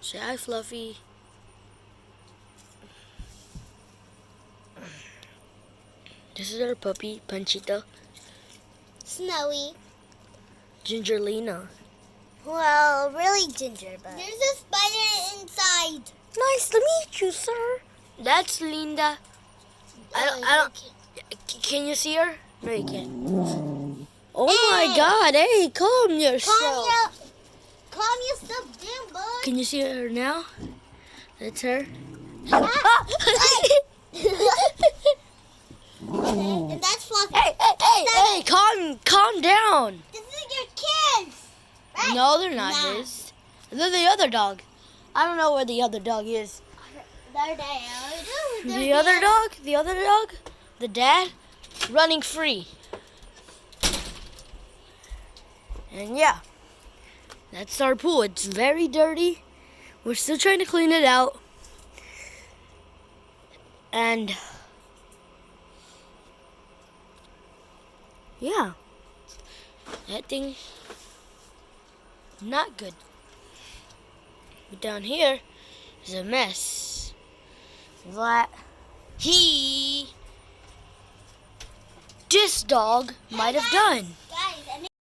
Say hi, Fluffy. This is our puppy, Panchita. Snowy. Gingerlina. Well, really ginger, but there's a spider inside. Nice to meet you, sir. That's Linda. I don't. Can you see her? No, you can't. Oh my God! Hey, calm yourself. Calm yourself down, bud. Can you see her now? That's her. And that's Fluffy. Hey! Calm down. This is your kids. Right? No, they're not Nah. his. They're the other dog. I don't know where the other dog is. They're there. The other dog, the dad, running free. And yeah, that's our pool. It's very dirty. We're still trying to clean it out. And yeah, that thing, not good. But down here is a mess that this dog might have done.